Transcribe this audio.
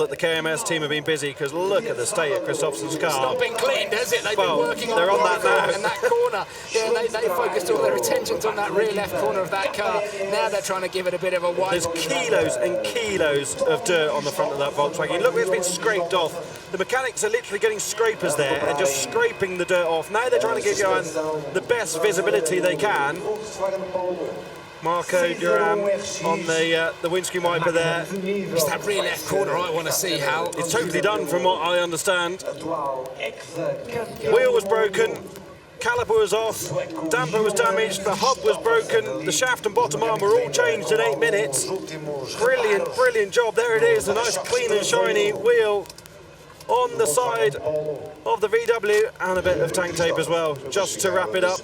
that the KMS team have been busy, because look at the state of Kristoffersen's car. It's not been cleaned, has it? They've Well, been working they're on that now. And that corner, yeah, they focused all their attentions on that rear left corner of that car. Now they're trying to give it a bit of a wipe. There's kilos and kilos of dirt on the front of that Volkswagen. Look, it's been scraped off. The mechanics are literally getting scrapers there and just scraping the dirt off. Now they're trying to give Johan the best visibility they can. Marco Duran on the windscreen wiper there. It's that rear left corner I want to see how. It's totally done from what I understand. Wheel was broken, caliper was off, damper was damaged, the hub was broken, the shaft and bottom arm were all changed in 8 minutes. Brilliant, brilliant job. There it is, a nice clean and shiny wheel on the side of the VW, and a bit of tank tape as well, just to wrap it up.